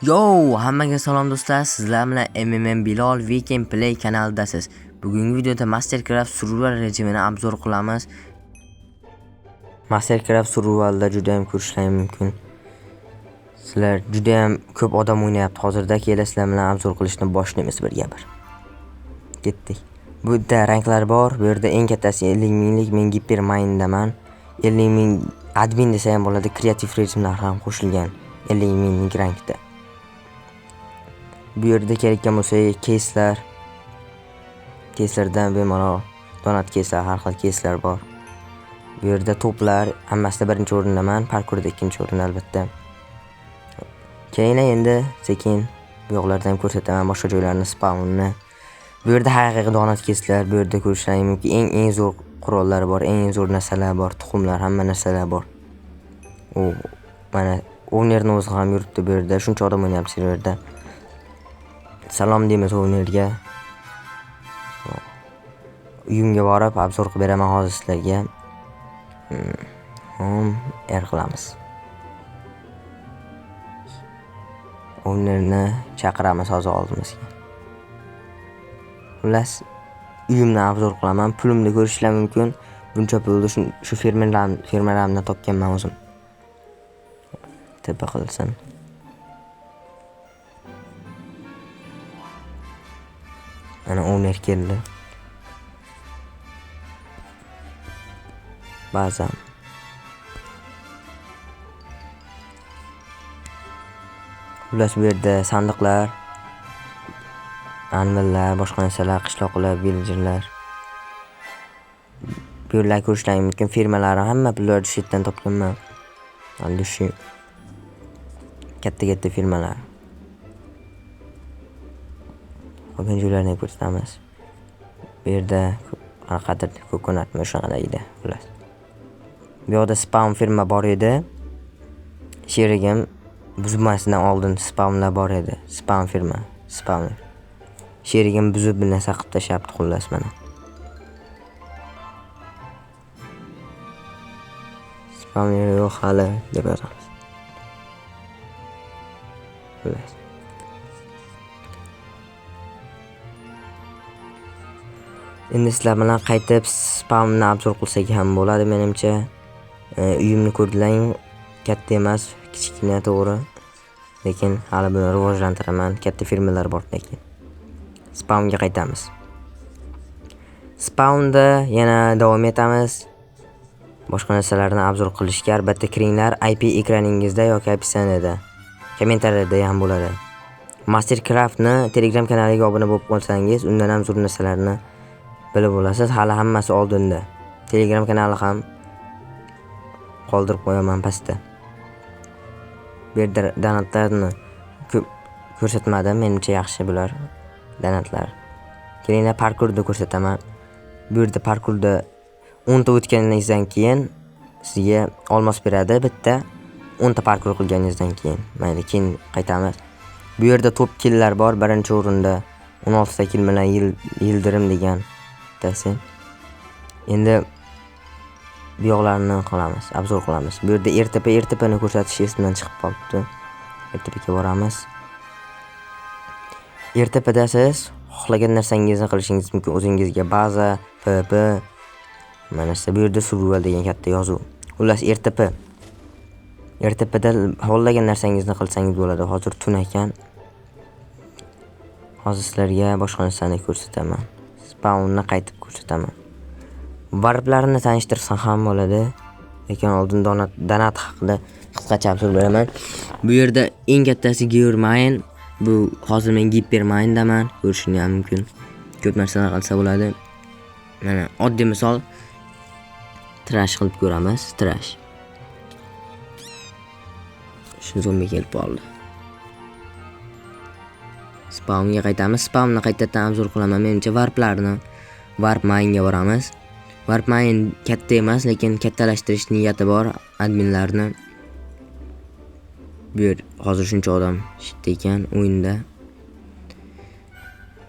Yo, hammaga salom do'stlar. Sizlar bilan MMM Bilol Weekend Play kanalidasiz. Bugungi videoda Mastercraft Survival rejimini obzor qilamiz. Mastercraft Survivalda juda ham ko'rishingiz mumkin. Sizlar juda ham ko'p odam o'ynayapti. Hozirda sizlar bilan obzor qilishni boshlaymiz birga bir. Ketdik. Bu yerda ranklar bor. Bu yerda eng kattasi 50 minglik, men Hypermine'daman. 50 ming admin desa ham bo'ladi. Kreativ rejimlar ham qo'shilgan 50 minglik rankda. Bu yerda kerakgan bo'lsa keyslardan bemalol donat keyslar, har xil keyslar bor. Bu yerda toplar hammasida birinchi o'rindaman, parkurda ikkinchi o'rin albatta. Keyin endi sekin bu yoqlardan ham ko'rsataman boshqa joylarni, spawnni. Bu yerda haqiqiy donat keyslar, bu yerda ko'rishingiz mumkin. Eng zo'r qurollar bor, eng zo'r narsalar bor, tuxumlar, hamma narsalar bor. Mana o'ynerni o'zi ham yuribdi bu yerda, shuncha odam o'ynayapti serverda. Salom deymiz o'ynerga. Uyimga borib obzor qilib beraman hozir sizlarga. Qilamiz. O'ynerni chaqiramiz hozir oldimizga. Xullas, uyimni obzor qilaman. Pulimni ko'rishlar mumkin. Buncha pulni shu fermerlardan topganman o'zim. Tepa qilsin. Ana o'yner keldi. Ba'zan xullas bu yerda sandiqlar, anvillar, boshqa narsalar, qishloqlar, villagerlar. Bu yerlar ko'rishingiz mumkin. Firmalar hamma pullarni shu yerdan topganman. Endi shu katta firmalar. Qolgan joylarni ko'rsatamiz. Bu yerda qanaqadir ko'konatmi shunaqa edi, xullas. Bu yoqda spawn firma bor edi. Sherigim buzmasidan oldin spawnlar bor edi. Spawn firma, spawner. Sherigim buzib bir narsa qilib tashlabdi, xullas mana. Spawner yo'q hali deb yozamiz. Xullas. Endi sizlar bilan qaytib spawnni obzor qilsak ham bo'ladi menimcha. Uyimni ko'rding, katta emas, kichkina to'g'ri. Lekin hali buni rivojlantiraman. Katta firmalar bor lekin. Spawnga qaytamiz. Spawnda yana davom etamiz. Boshqa narsalarni obzor qilishga albatta kiringlar. IP ekraningizda yoki opsiyada, kommentariyada ham bo'ladi. Mastercraftni Telegram kanaliga obuna bo'lib qolsangiz, undan ham zo'r narsalarni bilib olasiz. Hali hammasi oldinda. Telegram kanali ham qoldirib qo'yaman pastda. Bu yerda donatlarni ko'rsatmadim, menimcha yaxshi bular donatlar. Kelinglar parkurda ko'rsataman. Bu yerda parkurda 10 ta o'tganingizdan keyin sizga olmos beradi, bitta 10 ta parkur qilganingizdan keyin. Mayli, keyin qaytamiz. Bu yerda top killlar bor, birinchi o'rinda 16 ta kill bilan yildirim degan. Endi bu yoqlarni qilamiz, obzor qilamiz. Bu yerda ertepani ko'rsatish esimdan chiqib qolibdi. Ertepaga boramiz. Ertepada siz xohlagan narsangizni qilishingiz mumkin o'zingizga. Baza, PP, mana bu yerda survival degan katta yozuv. Xullas ertepada xohlagan narsangizni qilsangiz bo'ladi. Hozir tun ekan. Hozir sizlarga boshqa narsani ko'rsataman. Spawnni qaytib ko'rsataman. Varplarni tanishtirsam ham bo'ladi. Lekin oldin donat haqida qisqacha obzor beraman. Bu yerda eng kattasi Hypermine. Bu hozir men Hypermine'daman. Ko'rishingiz ham mumkin. Ko'p narsalar qilsa bo'ladi. Mana oddiy misol trash qilib ko'ramiz. Trash. Shu zombi kelib qoldi. Spawnga qaytamiz. Spawnni qaytadan obzor qilaman. Menimcha Warp Mine'ga boramiz. Warp Mine katta emas, lekin kattalashtirish niyati bor adminlarni. Bu yer hozir shuncha odam shitda ekan o'yinda.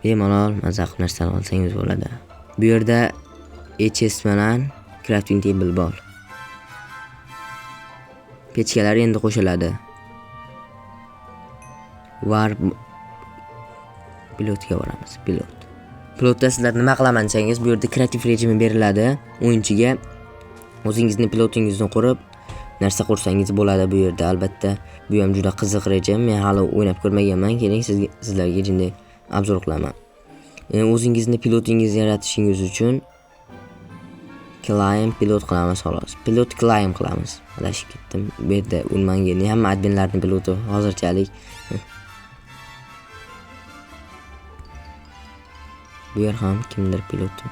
Bemalol maza qilib narsalar olsangiz bo'ladi. Bu yerda HS bilan crafting table bor. Pechkalar endi qo'shiladi. Warp pilotga boramiz. Pilotda sizlar nima qilaman desangiz, bu yerda kreativ rejimi beriladi. O'yinchiga o'zingizni pilotingizni qurib narsa qursangiz bo'ladi bu yerda. Albatta, bu ham juda qiziq rejim. Men hali o'ynab ko'rmaganman. Keling sizlarga jinday obzor qilaman. O'zingizni pilotingizni yaratishingiz uchun climb pilot qilamiz xolos. Pilot climb qilamiz. Adashib ketdim. Bu yerda o'lmangan hamma adminlarning piloti hozirchalik. Bu yer ham kimdir piloti.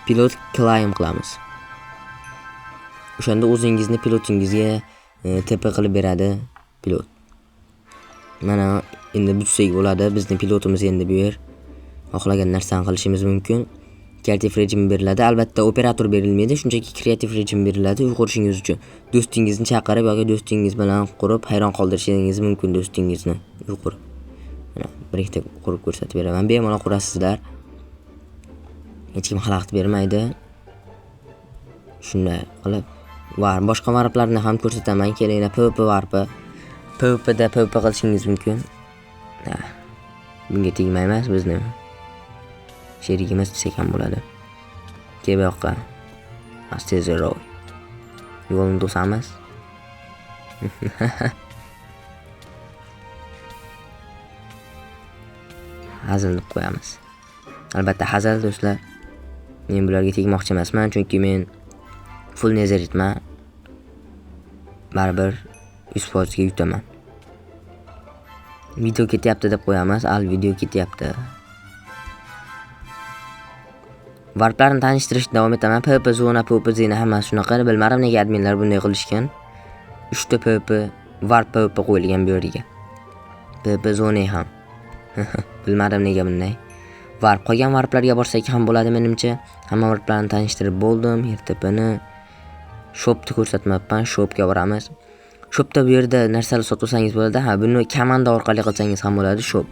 Pilot climb qilamiz. O'shanda o'zingizni pilotingizga tepa qilib beradi pilot. Mana endi butsak bo'ladi. Bizning pilotimiz endi bu yer. Xohlagan narsani qilishimiz mumkin. Kreativ rejim beriladi. Albatta operator berilmaydi, shunchaki kreativ rejim beriladi. Uy qurishingiz uchun do'stingizni chaqirib yoki do'stingiz bilan qurib hayron qoldirishingiz mumkin do'stingizni. Uy qurib. Mana bir ikkita qurib ko'rsatib beraman. Bemalol qurasizlar. Hech kim xalaqit bermaydi. Shunday qilib boshqa varplarni ham ko'rsataman. Kelinglar, PvP varpi. PvPda PvP qilishingiz mumkin. Bunga tegmaymiz bizni. Sherigimiz desak ham bo'ladi. Kelib yoqqa. Astezero. Yo'lni to'samiz. Hazil deb qo'yamiz. Albatta hazil do'stlar. Men bularga tegmoqchi emasman, chunki men full nezeritman. Baribir 100% ga yutaman. Video ketyapti deb qo'yamiz. Video ketyapti. Varplarni tanishtirishda davom etaman. PvP zona, PvP zina hammasi shunaqa. Bilmadim nega adminlar bunday qilishgan. 3 ta PvP varp PvP qo'yilgan bu yerga. PvP zona ham. Bilmadim nega bunday. Varp qolgan varplarga borsak ham bo'ladi menimcha. Hamma varplarni tanishtirib bo'ldim. RTPni shopni ko'rsatmayapman. Shopga boramiz. Shopda bu yerda narsalar sotsangiz bo'ladi. Buni komanda orqali qilsangiz ham bo'ladi. Shop.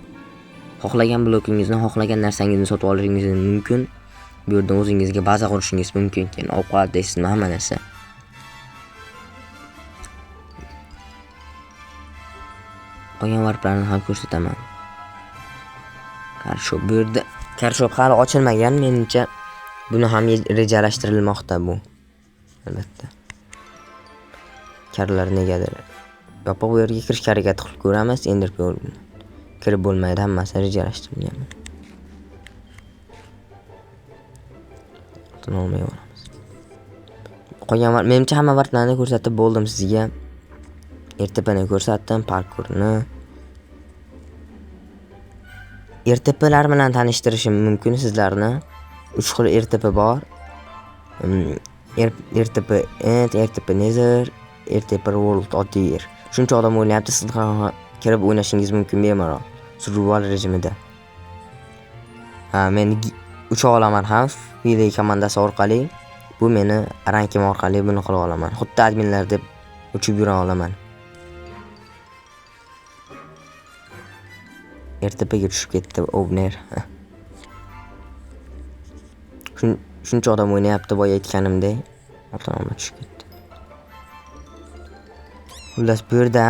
Xohlagan blokingizni, xohlagan narsangizni sotib olishingiz mumkin. Bu yerda o'zingizga baza qurishingiz mumkin. Keyin ovqat deysizmi, hamma narsa. Qolgan varplarni ham ko'rsataman. Karshop bu yerda Karshop hali ochilmagan, menimcha buni ham rejalashtirilmoqda bu. Albatta. Karlar negadir yopiq bu yerga kirishga harakat qilib ko'ramiz. Endi kirib bo'lmaydi, hammasi rejalashtirilgan. Olmayveramiz. Qolgan menimcha hamma varplarni ko'rsatib bo'ldim sizga. RTPni ko'rsatdim, parkurni. RTPlar bilan tanishtirishim mumkin sizlarni. 3 xil RTP bor. RTP End, RTP Nether, RTP World oddiy. Shuncha odam o'ynayapti, siz ham kirib o'ynashingiz mumkin bemalol. Survival rejimida. Men ucha olaman ham Fili komandasi orqali. Bu meni rankim orqali buni qila olaman. Xuddi adminlar deb uchib yura olaman. RTPga tushib ketdi Obner. Shuncha odam o'ynayapti boya aytganimdek. Avtonomga tushib ketdi. Xullas bu yerda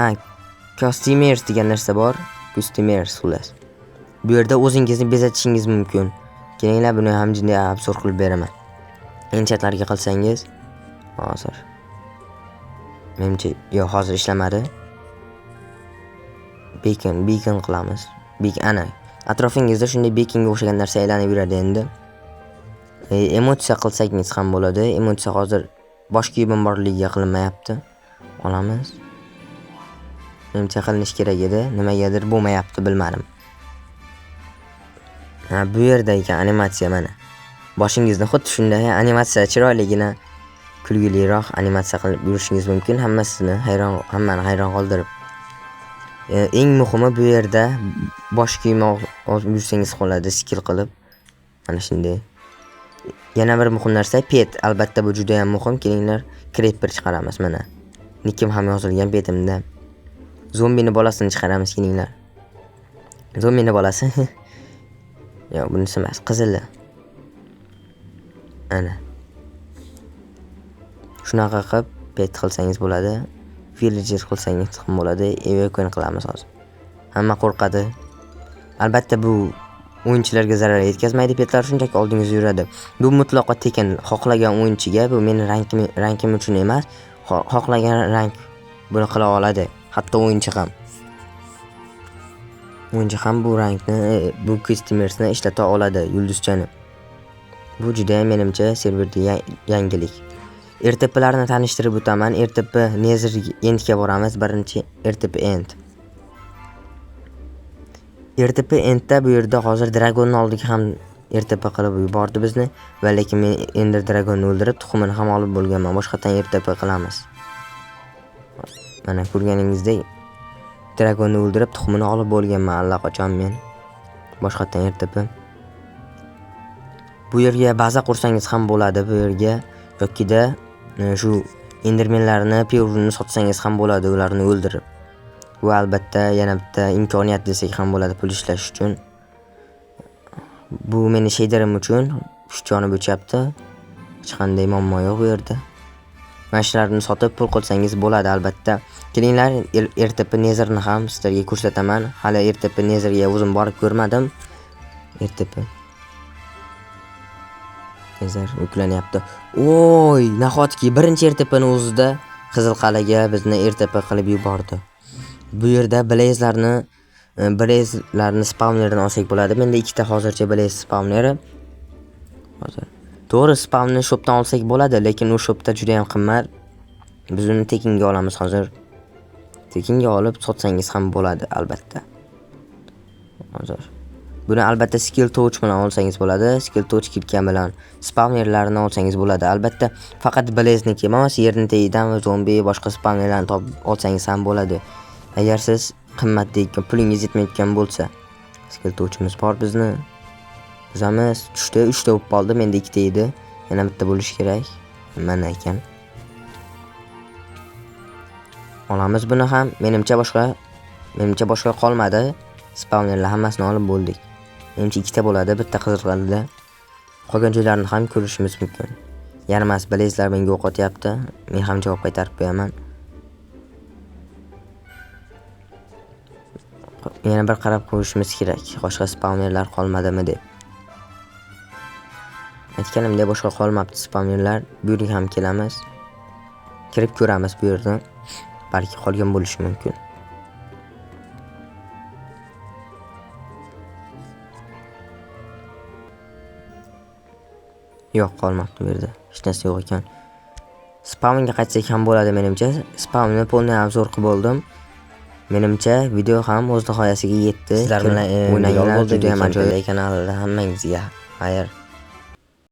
customers degan narsa bor. Customers xullas. Bu yerda o'zingizni bezatishingiz mumkin. Kelinglar buni ham jinday obzor qilib beraman. Enchatlarga qilsangiz hozir. Menimcha yo'q, hozir ishlamadi. Beacon qilamiz. Ana atrofingizda shunday beaconga o'xshagan narsa aylanib yuradi endi. Emotsiya qilsangiz ham bo'ladi. Emotsiya hozir boshqa kiyim borligiga qilinmayapti. Olamiz. Menimcha qilinish kerak edi. Nimagadir bo'lmayapti, bilmadim. Bu yerda ekan animatsiya mana. Boshingizni xuddi shunday animatsiya chiroyligina, kulguliroq animatsiya qilib yurishingiz mumkin. Hammani hayron qoldirib. Eng muhimi bu yerda bosh kiyim olib yursangiz qoladi, skill qilib. Mana shunday. Yana bir muhim narsa pet. Albatta bu juda ham muhim. Kelinglar, creeper chiqaramiz mana. Nikim ham yozilgan petimda. Zombini bolasini chiqaramiz, kelinglar. Zombini bolasi. Yo'q, bunisi emas, qizili. Ana. Shunaqa qilib pet qilsangiz bo'ladi. villager qilsangiz ham bo'ladi. Evacuate qilamiz hozir. Hamma qo'rqadi. Albatta bu o'yinchilarga zarar yetkazmaydi. Petlar shunchaki oldingizda yuradi. Bu mutlaqo tekin. Xohlagan o'yinchiga, bu meni rankim uchun emas, xohlagan rank buni qila oladi. Hatto o'yinchi ham bu rankni, bu customersni ishlata oladi, yulduzchani. Bu juda ham menimcha serverda yangilik. RTP'larni tanishtirib o'taman. RTP Nether Endga boramiz. Birinchi RTP End. RTP Endda bu yerda hozir Dragonning oldiga ham RTP qilib yubordi bizni, va lekin men Ender Dragonni o'ldirib, tuxumini ham olib bo'lganman. Boshqatdan RTP qilamiz. Mana ko'rganingizdek, Dragonni o'ldirib, tuxumini olib bo'lganman allaqachon men. Boshqatdan RTP. Bu yerga baza qursangiz ham bo'ladi, bu yerga yokida shu endermenlarni peyurni sotsangiz ham bo'ladi, ularni o'ldirib. Bu albatta yana bitta imkoniyat desak ham bo'ladi pul ishlash uchun. Bu meni shaderim uchun shunchani bo'chyapti. Hech qanday muammo yo'q bu yerda. Mashlarni sotib pul qilsangiz bo'ladi albatta. Kelinglar, RTP Netherni ham sizlarga ko'rsataman. Hali RTP Netherga o'zim borib ko'rmadim. RTP Nether yuklanyapti. Oy, nahotki birinchi RTPni o'zida Qizilqal'aga bizni RTP qilib yubordi. Bu yerda blaze'larni spawnerini olsak bo'ladi. Menda ikkita hozircha blaze spawneri. Hozir. To'g'ri, spawnni shopdan olsak bo'ladi, lekin u shopda juda ham qimmat. Biz uni tekinga olamiz hozir. Tekinga olib sotsangiz ham bo'ladi albatta. Hozir. Buni albatta skill torch bilan olsangiz bo'ladi. Skill torch kitgan bilan spawnerlarni olsangiz bo'ladi. Albatta faqat blaze'niki emas, yerni tagidan zombi boshqa spawnerlarni topib olsangiz ham bo'ladi. Agar siz qimmatdagi pulingiz yetmayotgan bo'lsa, skill torchimiz bor bizni. Bizamiz tushda 3 ta bo'lib qoldi, menda 2 ta edi. Yana bitta bo'lish kerak. Mana ekan. Olamiz buni ham. Menimcha boshqa qolmadi. Spawnerlar hammasini olib bo'ldik. Menimcha 2 ta bo'ladi, bitta Qizilqal'da. Qolgan joylarni ham ko'rishimiz mumkin. Yarmas blaze'lar menga o'qotyapti. Men ham javob qaytarib qo'yaman. Yana bir qarab ko'rishimiz kerak. Boshqa spawnerlar qolmadimi deb. Aytganimdek boshqa qolmabdi spawnerlar. Bu yerga ham kelamiz. Kirib ko'ramiz bu yerda. Balki qolgan bo'lishi mumkin. Yo'q, qolmabdi bu yerda. Hech narsa yo'q ekan. Spawnga qaytsak ham bo'ladi menimcha. Spawnni polniy obzor qilib oldim. Menimcha video ham o'z nihoyasiga yetdi. Sizlar bilan o'ynaganda juda ham ajoyib kanalda hammangizga xayr.